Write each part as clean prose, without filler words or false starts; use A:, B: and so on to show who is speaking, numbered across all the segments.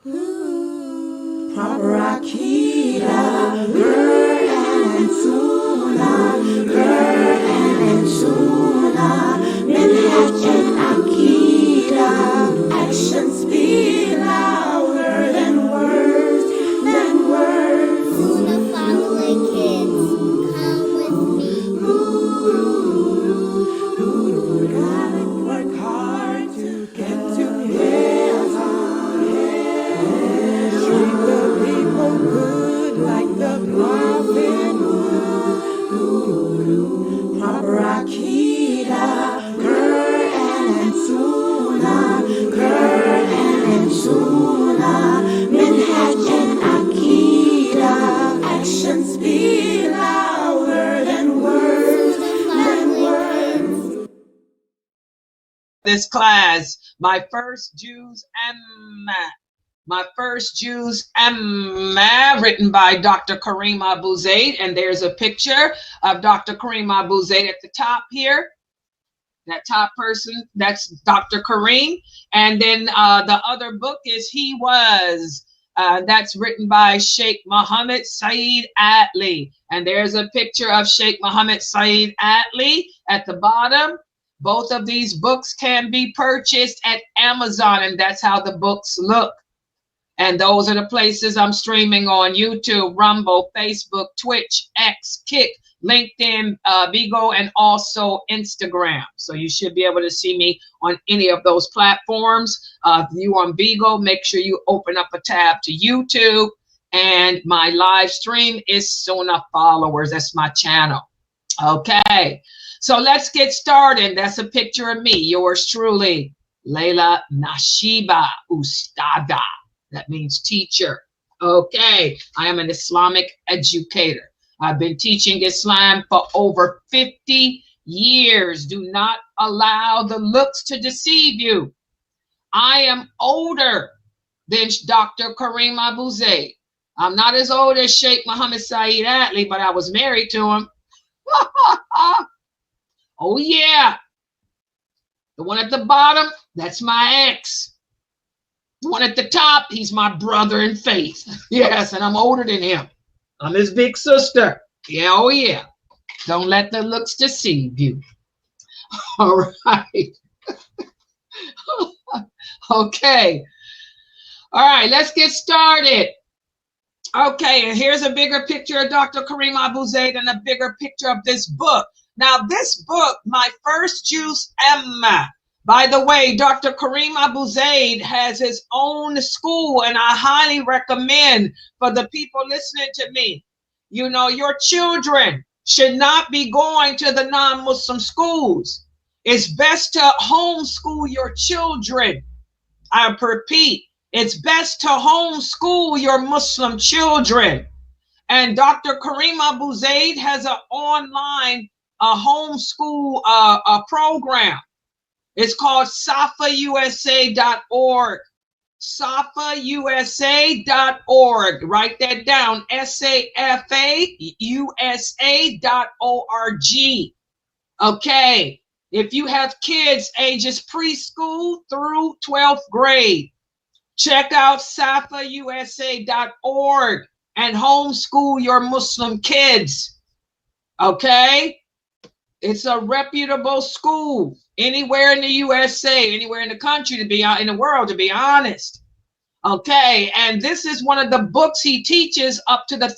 A: Proper Akida, Quran and Sunnah, Quran and Sunnah, Minhaj and Akida, actions speak louder than words,
B: Sunnah-following kids, come with me.
A: Gotta work hard to get to heaven. Treat the people good like the prophet would. Proper Akida, Quran and Sunnah, Quran and Sunnah, Minhaj and Akida, actions speak louder than words,
C: This class, my first Jews Amma, written by Dr. Karim Avbuzaid, and there's a picture of Dr. Karim Avbuzaid at the top here. That top person, that's Dr. Karim. And then the other book is He Was. That's written by Sheikh Muhammad Saeed Adly. And there's a picture of Sheikh Muhammad Saeed Adly at the bottom. Both of these books can be purchased at Amazon, and that's how the books look. And those are the places I'm streaming on: YouTube, Rumble, Facebook, Twitch, X, Kick, LinkedIn, Vigo, and also Instagram. So you should be able to see me on any of those platforms. If you on Vigo, make sure you open up a tab to YouTube. And my live stream is Sunnahfollowers. That's my channel. Okay. So let's get started. That's a picture of me, yours truly, Laila Nasheeba, Ustadah. That means teacher. Okay, I am an Islamic educator. I've been teaching Islam for over 50 years. Do not allow the looks to deceive you. I am older than Dr. Karim Avbuzaid. I'm not as old as Sheikh Muhammad Saeed Adly, but I was married to him. Oh yeah, the one at the bottom, that's my ex. The one at the top, he's my brother in faith. Yes, and I'm older than him. I'm his big sister. Yeah, oh yeah. Don't let the looks deceive you. All right. Okay. All right, let's get started. Okay, and here's a bigger picture of Dr. Karim Avbuzaid and a bigger picture of this book. Now, this book, My First Juz Amma. By the way, Dr. Karim Avbuzaid has his own school, and I highly recommend for the people listening to me, you know, your children should not be going to the non-Muslim schools. It's best to homeschool your children. I repeat, it's best to homeschool your Muslim children. And Dr. Karim Avbuzaid has an online homeschool program. It's called safausa.org. safausa.org. Write that down. safausa.org. Okay. If you have kids ages preschool through 12th grade, check out safausa.org and homeschool your Muslim kids. Okay? It's a reputable school anywhere in the USA, anywhere in the country, in the world, to be honest. Okay, and this is one of the books he teaches up to the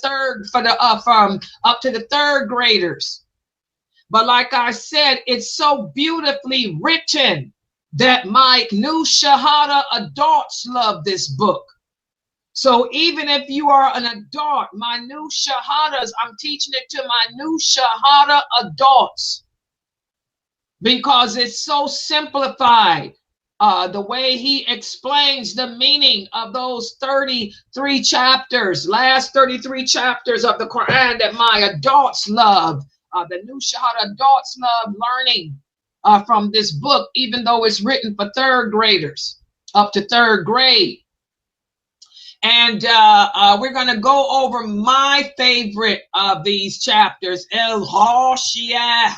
C: third graders. But like I said, it's so beautifully written that my new Shahada adults love this book. So even if you are an adult, my new Shahadas, I'm teaching it to my new Shahada adults because it's so simplified. The way he explains the meaning of those 33 chapters, last 33 chapters of the Quran that my adults love. The new Shahada adults love learning from this book, even though it's written for third graders up to third grade. And we're going to go over my favorite of these chapters, Al Ghashiyah.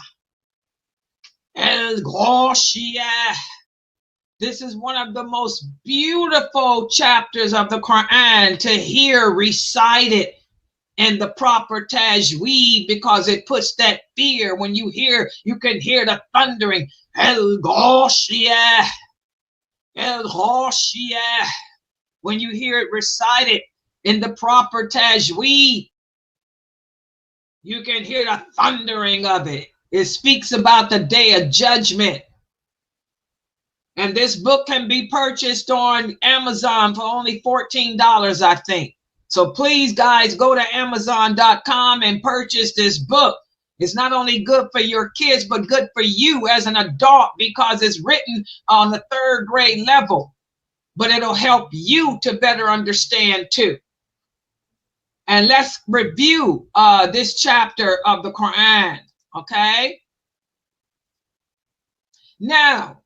C: Al Ghashiyah. This is one of the most beautiful chapters of the Quran to hear recited in the proper tajweed, because it puts that fear. When you hear, you can hear the thundering, Al Ghashiyah, Al Ghashiyah. When you hear it recited in the proper tajweed, you can hear the thundering of it. It speaks about the day of judgment. And this book can be purchased on Amazon for only $14, I think. So please, guys, go to Amazon.com and purchase this book. It's not only good for your kids, but good for you as an adult, because it's written on the 3rd grade level. But it'll help you to better understand too. And let's review this chapter of the Quran, okay? Now,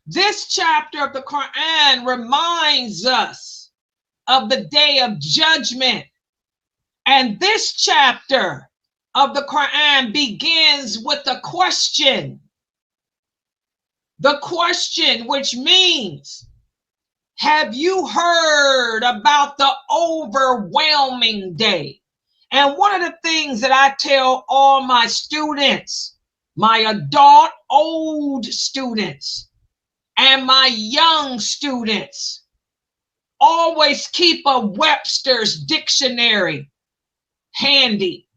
C: this chapter of the Quran reminds us of the day of judgment. And this chapter of the Quran begins with a question. The question, which means, have you heard about the overwhelming day? And one of the things that I tell all my students, my adult, old students, and my young students, always keep a Webster's dictionary handy.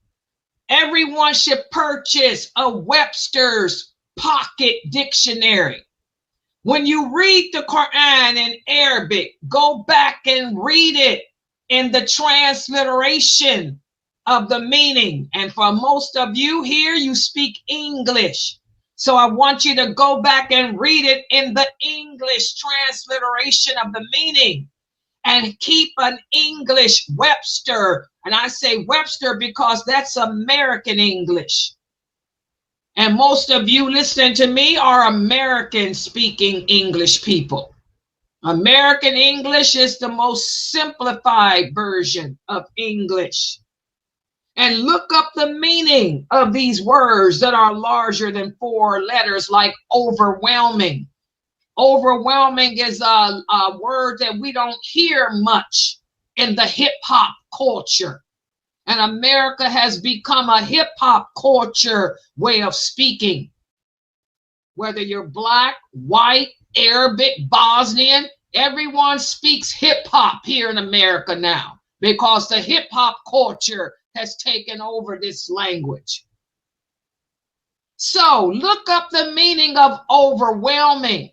C: Everyone should purchase a Webster's pocket dictionary. When you read the Quran in Arabic, go back and read it in the transliteration of the meaning. And for most of you here, you speak English. So I want you to go back and read it in the English transliteration of the meaning, and keep an English Webster. And I say Webster because that's American English. And most of you listening to me are American speaking English people. American English is the most simplified version of English. And look up the meaning of these words that are larger than 4 letters, like overwhelming. Overwhelming is a word that we don't hear much in the hip hop culture. And America has become a hip hop culture way of speaking. Whether you're black, white, Arabic, Bosnian, everyone speaks hip hop here in America now, because the hip hop culture has taken over this language. So look up the meaning of overwhelming.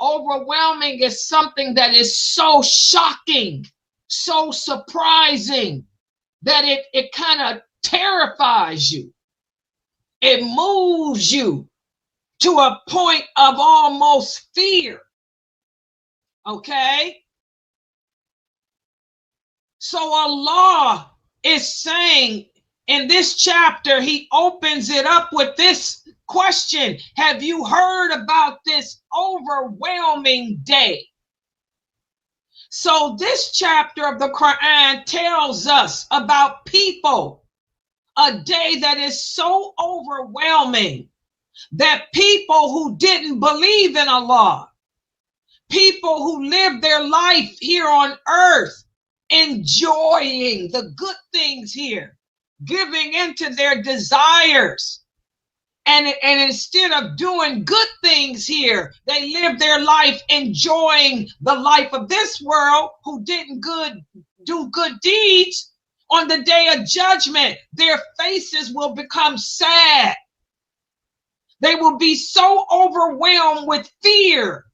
C: Overwhelming is something that is so shocking, so surprising, that it kind of terrifies you. It moves you to a point of almost fear. Okay? So Allah is saying in this chapter, he opens it up with this question: have you heard about this overwhelming day? So this chapter of the Quran tells us about people, a day that is so overwhelming that people who didn't believe in Allah, people who lived their life here on earth, enjoying the good things here, giving into their desires, and instead of doing good things here, they live their life enjoying the life of this world, who didn't do good deeds. On the day of judgment, their faces will become sad. They will be so overwhelmed with fear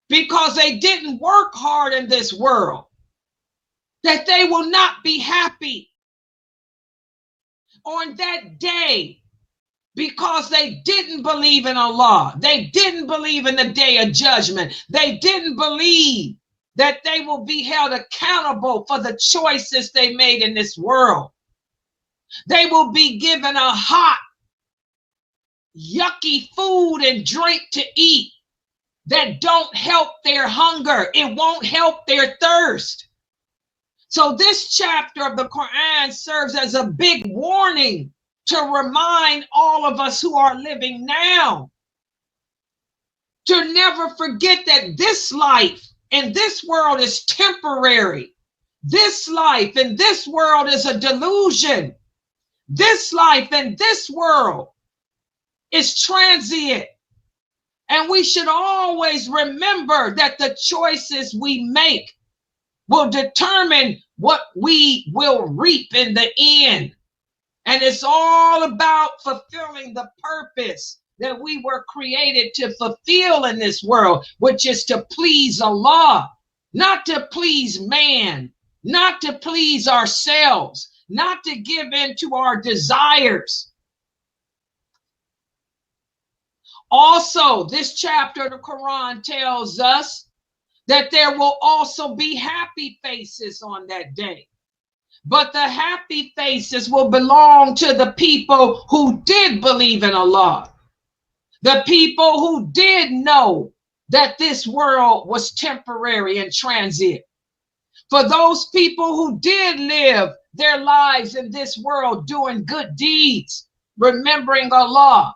C: because they didn't work hard in this world, that they will not be happy on that day, because they didn't believe in Allah. They didn't believe in the day of judgment. They didn't believe that they will be held accountable for the choices they made in this world. They will be given a hot, yucky food and drink to eat that don't help their hunger. It won't help their thirst. So this chapter of the Quran serves as a big warning to remind all of us who are living now to never forget that this life in this world is temporary. This life in this world is a delusion. This life in this world is transient. And we should always remember that the choices we make will determine what we will reap in the end. And it's all about fulfilling the purpose that we were created to fulfill in this world, which is to please Allah, not to please man, not to please ourselves, not to give in to our desires. Also, this chapter of the Quran tells us that there will also be happy faces on that day. But the happy faces will belong to the people who did believe in Allah. The people who did know that this world was temporary and transient. For those people who did live their lives in this world doing good deeds, remembering Allah,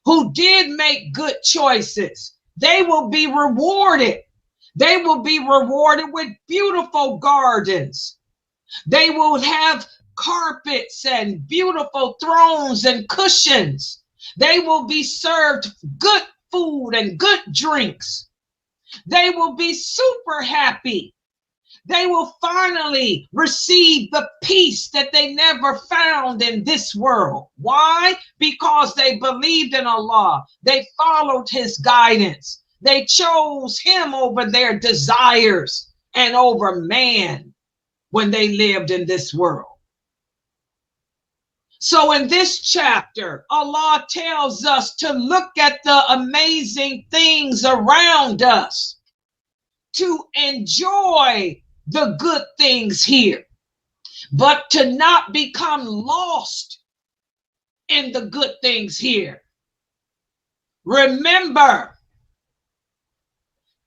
C: who did make good choices, they will be rewarded. They will be rewarded with beautiful gardens. They will have carpets and beautiful thrones and cushions. They will be served good food and good drinks. They will be super happy. They will finally receive the peace that they never found in this world. Why? Because they believed in Allah. They followed his guidance. They chose him over their desires and over man when they lived in this world. So in this chapter, Allah tells us to look at the amazing things around us, to enjoy the good things here, but to not become lost in the good things here. Remember,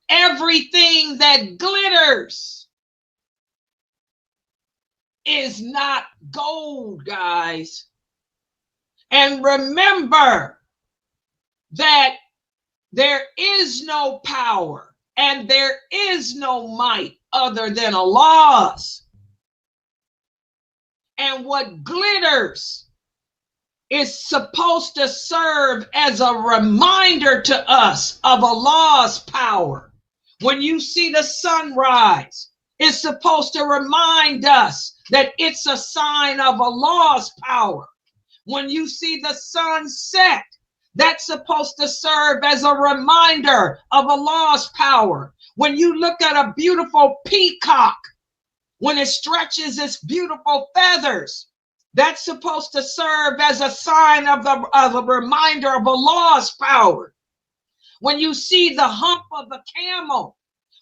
C: everything that glitters is not gold, guys. And remember that there is no power and there is no might other than Allah's. And what glitters is supposed to serve as a reminder to us of Allah's power. When you see the sunrise, it's supposed to remind us that it's a sign of Allah's power. When you see the sun set, that's supposed to serve as a reminder of Allah's power. When you look at a beautiful peacock, when it stretches its beautiful feathers, that's supposed to serve as a sign of a reminder of Allah's power. When you see the hump of a camel,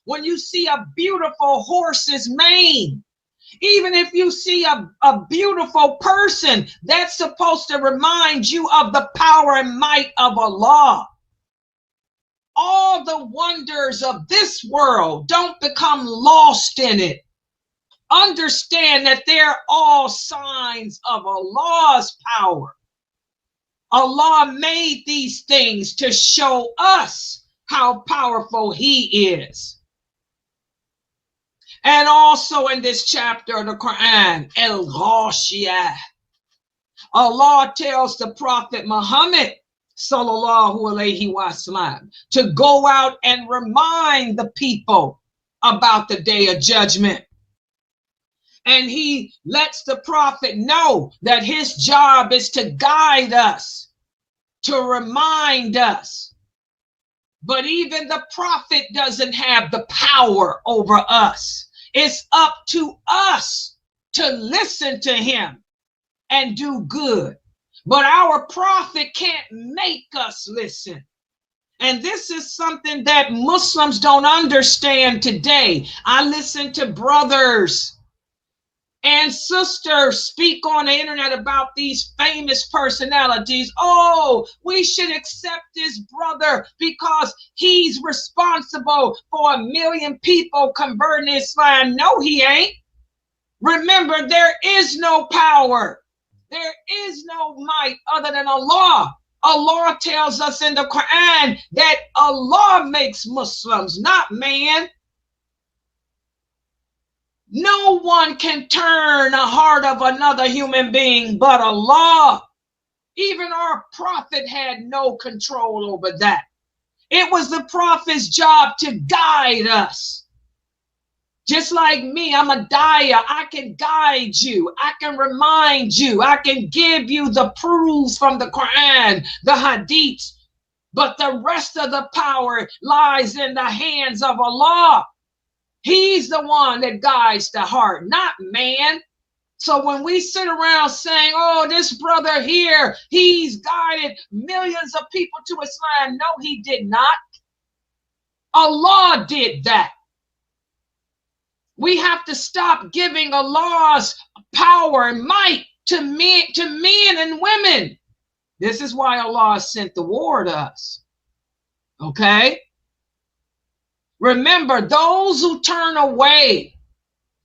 C: when you see a beautiful horse's mane, even if you see a beautiful person, that's supposed to remind you of the power and might of Allah. All the wonders of this world, don't become lost in it. Understand that they're all signs of Allah's power. Allah made these things to show us how powerful he is. And also in this chapter of the Quran, Al Ghashiyah, Allah tells the Prophet Muhammad sallallahu alaihi wasallam to go out and remind the people about the day of judgment. And he lets the Prophet know that his job is to guide us, to remind us. But even the Prophet doesn't have the power over us. It's up to us to listen to him and do good. But our Prophet can't make us listen. And this is something that Muslims don't understand today. I listen to brothers and sisters speak on the internet about these famous personalities. Oh, we should accept this brother because he's responsible for 1 million people converting Islam. No, he ain't. Remember, there is no power There is no might other than Allah. Allah tells us in the Quran that Allah makes Muslims, not man. No one can turn the heart of another human being but Allah. Even our prophet had no control over that. It was the prophet's job to guide us. Just like me, I'm a daya. I can guide you. I can remind you. I can give you the proofs from the Quran, the Hadith. But the rest of the power lies in the hands of Allah. He's the one that guides the heart, not man. So when we sit around saying, oh, this brother here, he's guided millions of people to Islam. No, he did not. Allah did that. We have to stop giving Allah's power and might to men and women. This is why Allah sent the war to us. Okay? Remember, those who turn away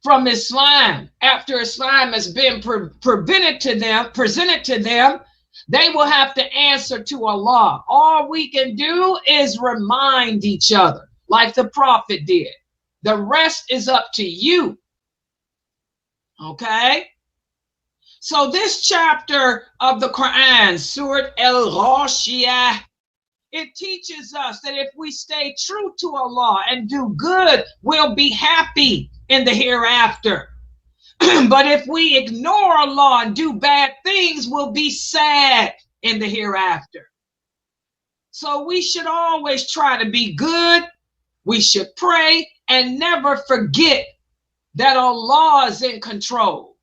C: from Islam after Islam has been presented to them, they will have to answer to Allah. All we can do is remind each other, like the prophet did. The rest is up to you. Okay? So this chapter of the Quran, Surat Al Ghashiyah, it teaches us that if we stay true to Allah and do good, we'll be happy in the hereafter. But if we ignore Allah and do bad things, we'll be sad in the hereafter. So we should always try to be good. We should pray and never forget that Allah is in control,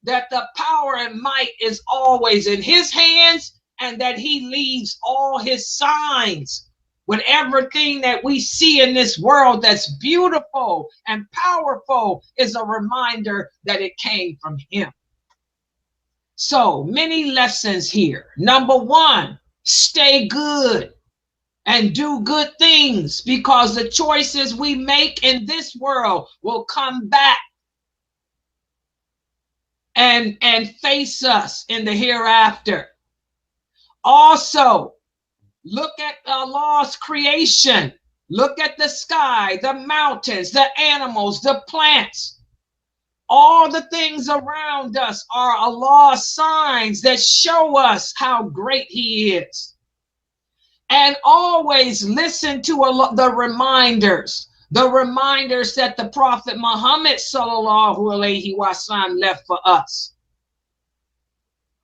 C: that the power and might is always in his hands, and that he leaves all his signs with everything that we see in this world that's beautiful and powerful is a reminder that it came from him. So many lessons here. Number one, stay good and do good things, because the choices we make in this world will come back and face us in the hereafter. Also, look at Allah's creation. Look at the sky, the mountains, the animals, the plants. All the things around us are Allah's signs that show us how great he is. And always listen to Allah, the reminders that the Prophet Muhammad sallallahu alaihi wasallam left for us.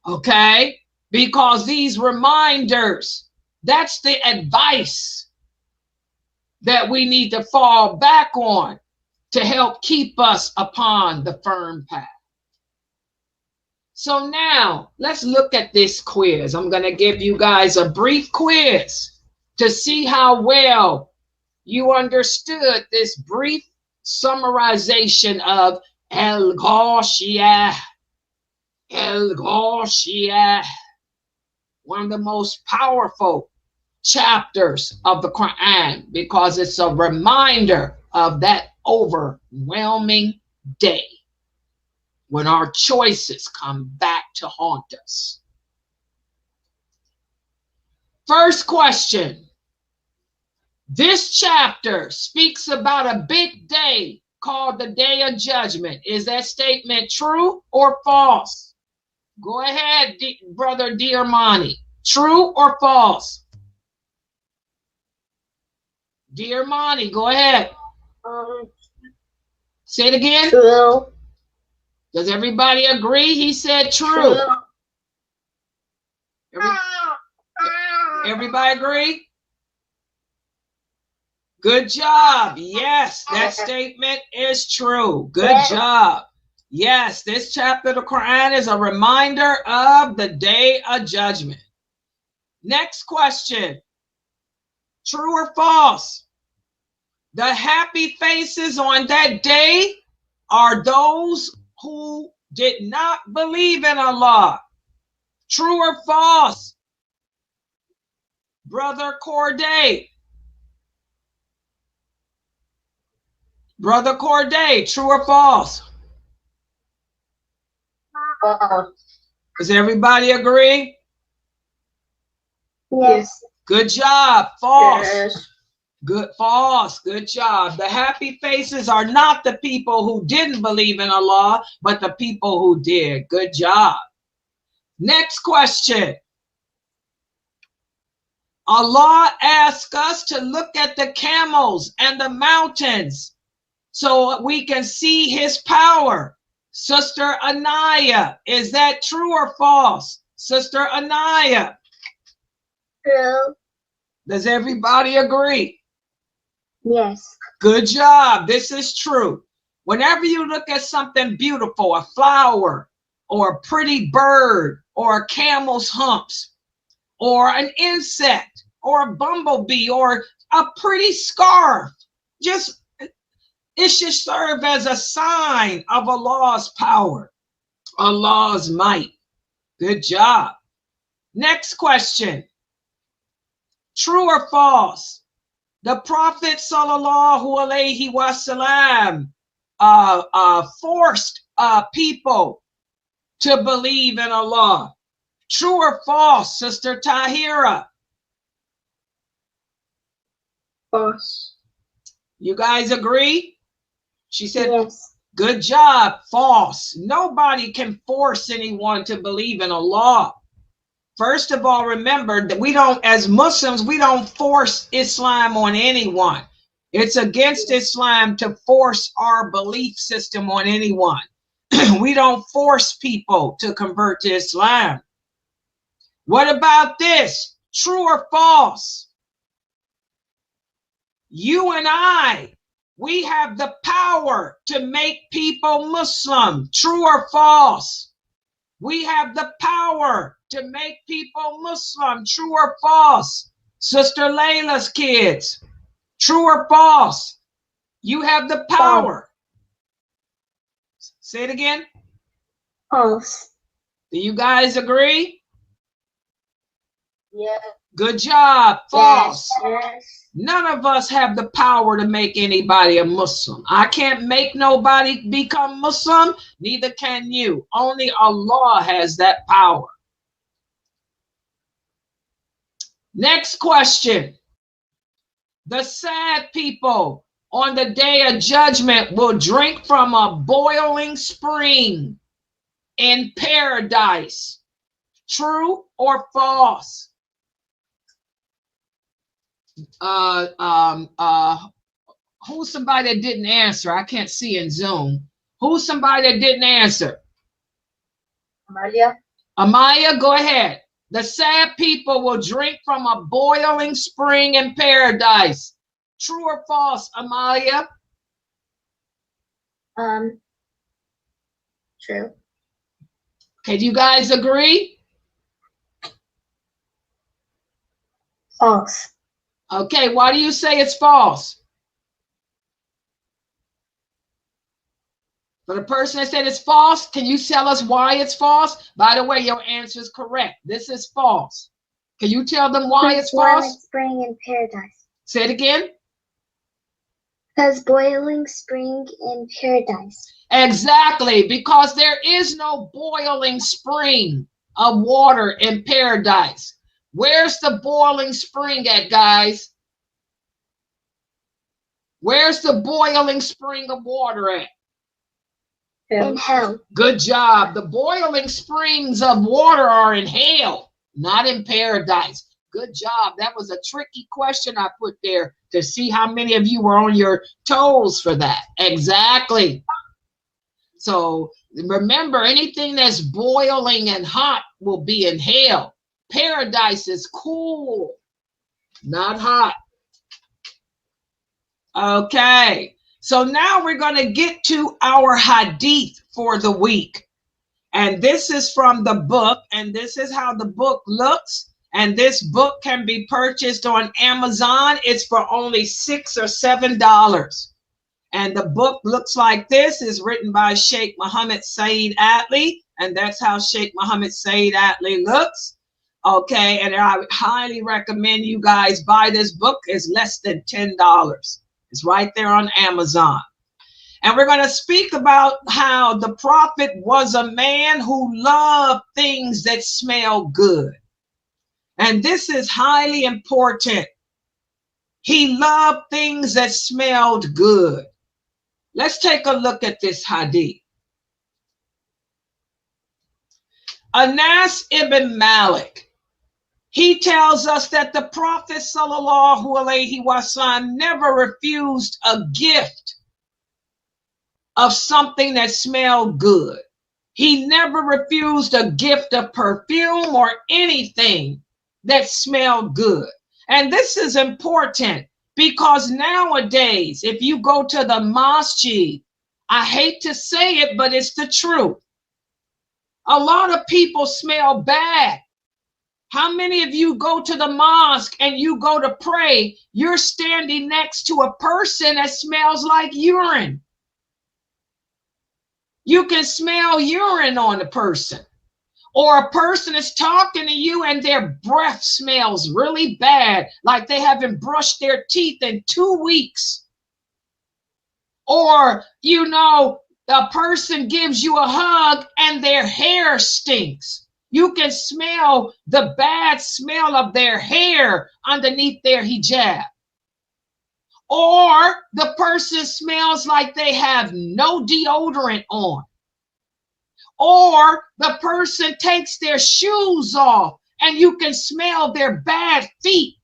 C: Okay? Because these reminders, that's the advice that we need to fall back on to help keep us upon the firm path. So now let's look at this quiz. I'm going to give you guys a brief quiz to see how well you understood this brief summarization of Al Ghashiyah. Al Ghashiyah, one of the most powerful chapters of the Quran, because it's a reminder of that overwhelming day when our choices come back to haunt us. First question. This chapter speaks about a big day called the Day of Judgment. Is that statement true or false? Go ahead, Brother Diarmani. True or false? Diarmani, go ahead. Say it again.
B: True.
C: Does everybody agree? He said true. Everybody agree? Good job. Yes, that statement is true. Good job. Yes, this chapter of the Quran is a reminder of the Day of Judgment. Next question. True or false? The happy faces on that day are those who did not believe in Allah. True or false? Brother Corday. Brother Corday, true or false?
B: False.
C: Does everybody agree?
B: Yes.
C: Good job. False.
B: Yes.
C: Good, false. Good job. The happy faces are not the people who didn't believe in Allah, but the people who did. Good job. Next question. Allah asks us to look at the camels and the mountains so we can see his power. Sister Anaya, is that true or false? Sister Anaya.
B: True.
C: Does everybody agree?
B: Yes.
C: Good job. This is true. Whenever you look at something beautiful, a flower or a pretty bird or a camel's humps or an insect or a bumblebee or a pretty scarf, just it should serve as a sign of Allah's power, Allah's might. Good job. Next question. True or false? The Prophet sallallahu alaihi wasallam forced people to believe in Allah. True or false, Sister Tahira?
B: False.
C: You guys agree? She said,
B: Yes.
C: good job. False. Nobody can force anyone to believe in Allah. First of all, remember that we don't, as Muslims, we don't force Islam on anyone. It's against Islam to force our belief system on anyone. We don't force people to convert to Islam. What about this? True or false? You and I, we have the power to make people Muslim. True or false? We have the power to make people Muslim. True or false? Sister Layla's kids. True or false? You have the power. Say it again.
B: False.
C: Do you guys agree?
B: Yeah.
C: Good job. False.
B: Yes.
C: None of us have the power to make anybody a Muslim. I can't make nobody become Muslim, neither can you. Only Allah has that power. Next question. The sad people on the day of judgment will drink from a boiling spring in paradise. True or false? Who's somebody that didn't answer? I can't see in Zoom. Who's somebody that didn't answer?
B: Amalia.
C: Amaya, go ahead. The sad people will drink from a boiling spring in paradise. True or false, Amalia?
B: True.
C: Okay, do you guys agree?
B: False.
C: Okay, why do you say it's false? For the person that said it's false, can you tell us why it's false? By the way, your answer is correct. This is false. Can you tell them why it's false?
B: Spring in paradise.
C: Say it again.
B: Because boiling spring in paradise.
C: Exactly, because there is no boiling spring of water in paradise. Where's the boiling spring at, guys? Where's the boiling spring of water at?
B: In hell.
C: Good job. The boiling springs of water are in hell, not in paradise. Good job. That was a tricky question I put there to see how many of you were on your toes for that. Exactly. So remember, anything that's boiling and hot will be in hell. Paradise is cool, not hot. Okay, so now we're going to get to our hadith for the week. And this is from the book, and this is how the book looks. And this book can be purchased on Amazon. It's for only $6 or $7. And the book looks like this. It's written by Sheikh Muhammad Saeed Adly, and that's how Sheikh Muhammad Saeed Adly looks. Okay, and I would highly recommend you guys buy this book. It's less than $10. It's right there on Amazon. And we're going to speak about how the prophet was a man who loved things that smell good. And this is highly important. He loved things that smelled good. Let's take a look at this hadith. Anas ibn Malik, he tells us that the Prophet sallallahu alaihi wasallam never refused a gift of something that smelled good. He never refused a gift of perfume or anything that smelled good. And this is important because nowadays, if you go to the masjid, I hate to say it, but it's the truth. A lot of people smell bad. How many of you go to the mosque and you go to pray, you're standing next to a person that smells like urine? You can smell urine on a person. Or a person is talking to you and their breath smells really bad, like they haven't brushed their teeth in 2 weeks. Or, you know, a person gives you a hug and their hair stinks. You can smell the bad smell of their hair underneath their hijab. Or the person smells like they have no deodorant on. Or the person takes their shoes off and you can smell their bad feet.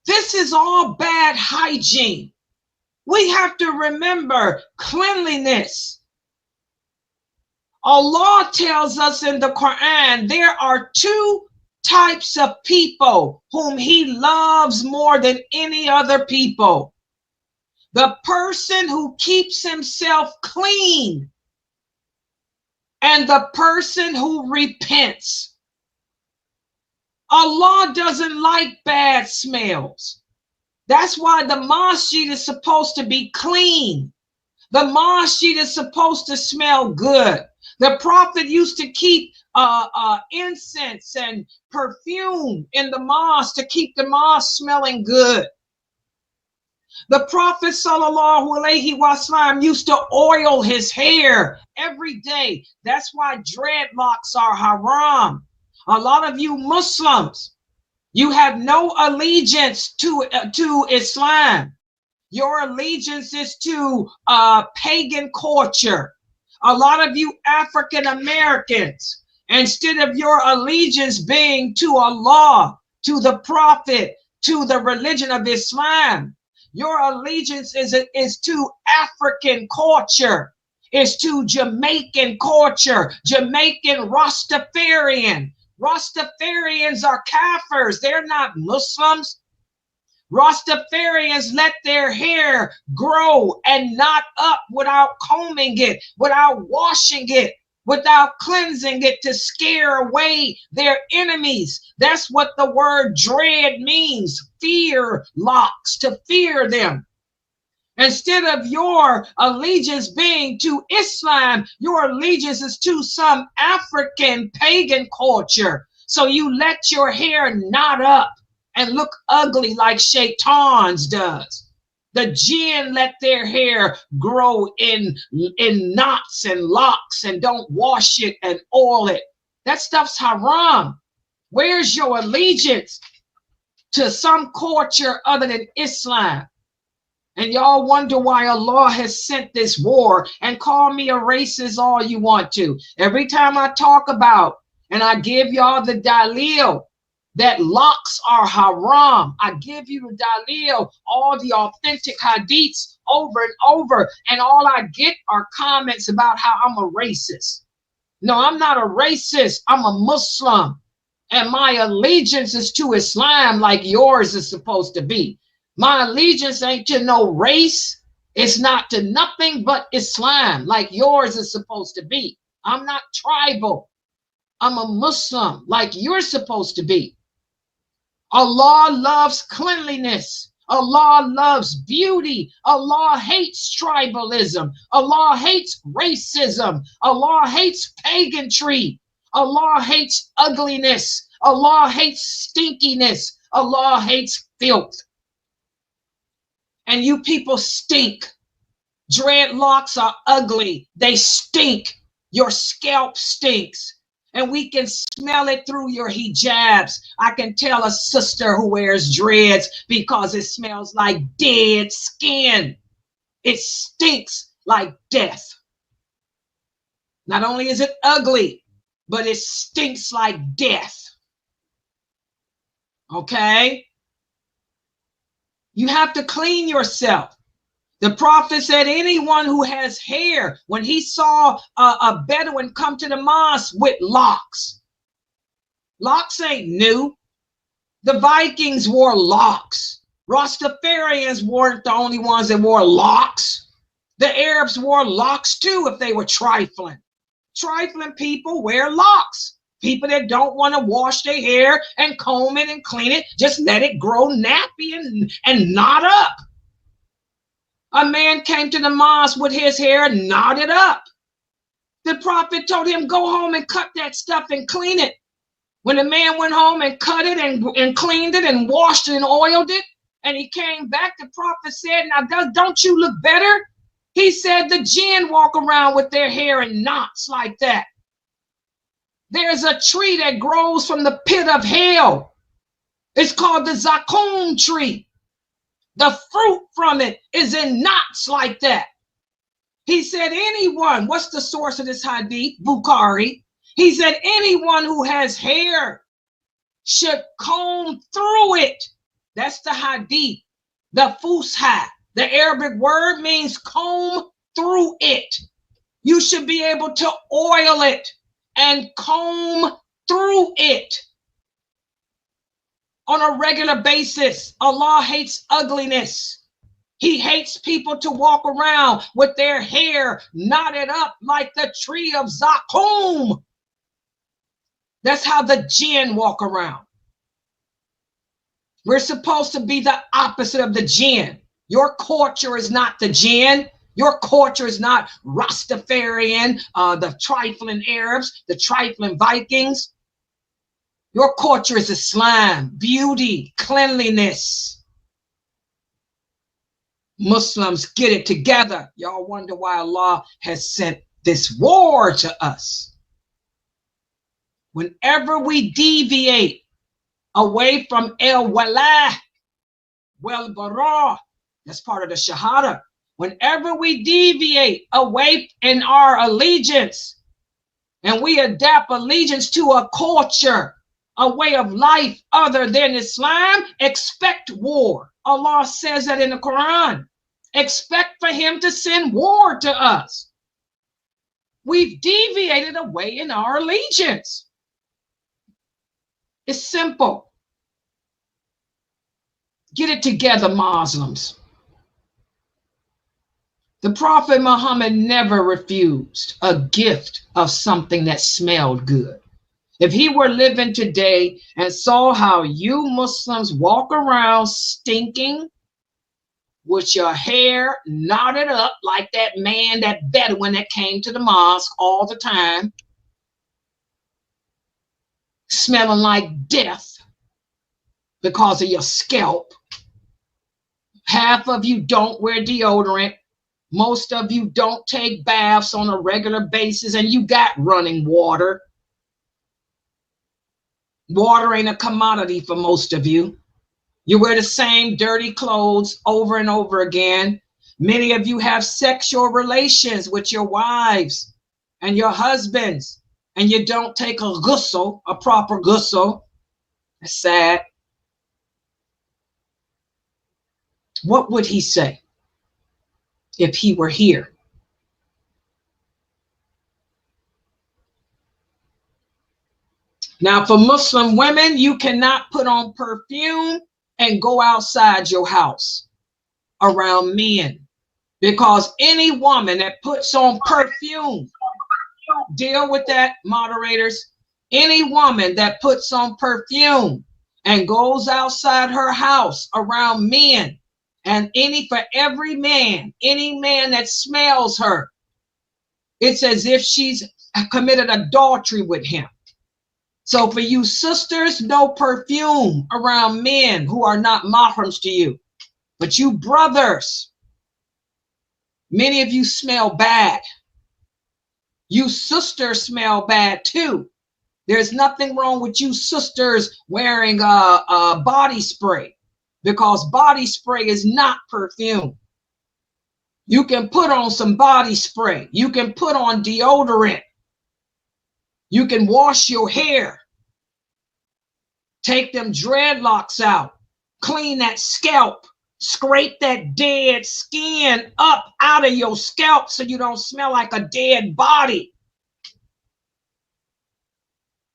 C: This is all bad hygiene. We have to remember cleanliness. Allah tells us in the Quran, there are 2 types of people whom he loves more than any other people. The person who keeps himself clean and the person who repents. Allah doesn't like bad smells. That's why the masjid is supposed to be clean. The masjid is supposed to smell good. The prophet used to keep incense and perfume in the mosque to keep the mosque smelling good. The Prophet sallallahu alaihi wasallam used to oil his hair every day. That's why dreadlocks are haram. A lot of you Muslims, you have no allegiance to Islam. Your allegiance is to pagan culture. A lot of you African Americans, instead of your allegiance being to Allah, to the Prophet, to the religion of Islam, your allegiance is to African culture, is to Jamaican culture, Jamaican Rastafarian. Rastafarians are kafirs. They're not Muslims. Rastafarians let their hair grow and knot up without combing it, without washing it, without cleansing it to scare away their enemies. That's what the word dread means. Fear locks, to fear them. Instead of your allegiance being to Islam, your allegiance is to some African pagan culture. So you let your hair knot up and look ugly like shaitans does. The jinn let their hair grow in knots and locks and don't wash it and oil it. That stuff's haram. Where's your allegiance to some culture other than Islam? And y'all wonder why Allah has sent this war, and call me a racist all you want to. Every time I talk about and I give y'all the dalil that locks are haram, I give you the dalil, all the authentic hadiths over and over, and all I get are comments about how I'm a racist. No, I'm not a racist. I'm a Muslim, and my allegiance is to Islam like yours is supposed to be. My allegiance ain't to no race. It's not to nothing but Islam like yours is supposed to be. I'm not tribal. I'm a Muslim like you're supposed to be. Allah loves cleanliness. Allah loves beauty. Allah hates tribalism. Allah hates racism. Allah hates pagantry. Allah hates ugliness. Allah hates stinkiness. Allah hates filth. And you people stink. Dreadlocks are ugly. They stink. Your scalp stinks. And we can smell it through your hijabs. I can tell a sister who wears dreads because it smells like dead skin. It stinks like death. Not only is it ugly, but it stinks like death. Okay? You have to clean yourself. The prophet said anyone who has hair, when he saw a Bedouin come to the mosque with locks. Locks ain't new. The Vikings wore locks. Rastafarians weren't the only ones that wore locks. The Arabs wore locks too if they were trifling. Trifling people wear locks. People that don't want to wash their hair and comb it and clean it, just let it grow nappy and knot up. A man came to the mosque with his hair knotted up. The prophet told him, go home and cut that stuff and clean it. When the man went home and cut it and cleaned it and washed it and oiled it, and he came back, the prophet said, now don't you look better? He said the jinn walk around with their hair in knots like that. There's a tree that grows from the pit of hell. It's called the Zakum tree. The fruit from it is in knots like that. He said anyone, what's the source of this hadith? Bukhari. He said anyone who has hair should comb through it. That's the hadith. The fusha. The Arabic word means comb through it. You should be able to oil it and comb through it on a regular basis. Allah hates ugliness. He hates people to walk around with their hair knotted up like the tree of Zakum. That's how the jinn walk around. We're supposed to be the opposite of the jinn. Your culture is not the jinn. Your culture is not Rastafarian, the trifling Arabs, the trifling Vikings. Your culture is Islam, beauty, cleanliness. Muslims, get it together. Y'all wonder why Allah has sent this war to us. Whenever we deviate away from al-wala, wal-bara, that's part of the shahada. Whenever we deviate away in our allegiance and we adapt allegiance to a culture, a way of life other than Islam, expect war. Allah says that in the Quran. Expect for him to send war to us. We've deviated away in our allegiance. It's simple. Get it together, Muslims. The Prophet Muhammad never refused a gift of something that smelled good. If he were living today and saw how you Muslims walk around stinking with your hair knotted up like that man, that Bedouin that came to the mosque all the time, smelling like death because of your scalp. Half of you don't wear deodorant. Most of you don't take baths on a regular basis, and you got running water. Water ain't a commodity for most of you. You wear the same dirty clothes over and over again. Many of you have sexual relations with your wives and your husbands, and you don't take a ghusl, a proper ghusl. That's sad. What would he say if he were here? Now, for Muslim women, you cannot put on perfume and go outside your house around men, because any woman that puts on perfume, deal with that, moderators. Any woman that puts on perfume and goes outside her house around men, and for every man, any man that smells her, it's as if she's committed adultery with him. So for you sisters, no perfume around men who are not mahrams to you. But you brothers, many of you smell bad. You sisters smell bad too. There's nothing wrong with you sisters wearing a body spray, because body spray is not perfume. You can put on some body spray. You can put on deodorant. You can wash your hair. Take them dreadlocks out. Clean that scalp. Scrape that dead skin up out of your scalp so you don't smell like a dead body.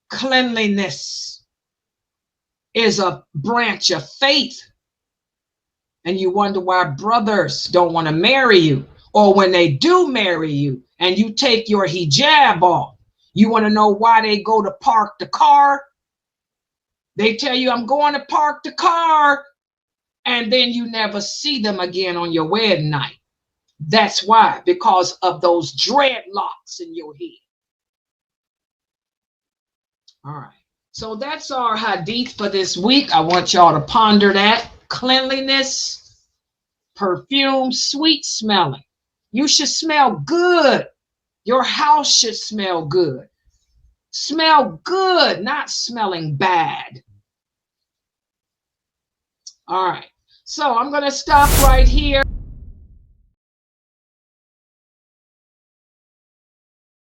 C: Cleanliness is a branch of faith. And you wonder why brothers don't want to marry you. Or when they do marry you and you take your hijab off, you want to know why they go to park the car. They tell you, I'm going to park the car. And then you never see them again on your wedding night. That's why, because of those dreadlocks in your head. All right. So that's our hadith for this week. I want y'all to ponder that. Cleanliness, perfume, sweet smelling. You should smell good. Your house should smell good. Smell good, not smelling bad. All right. So I'm going to stop right here.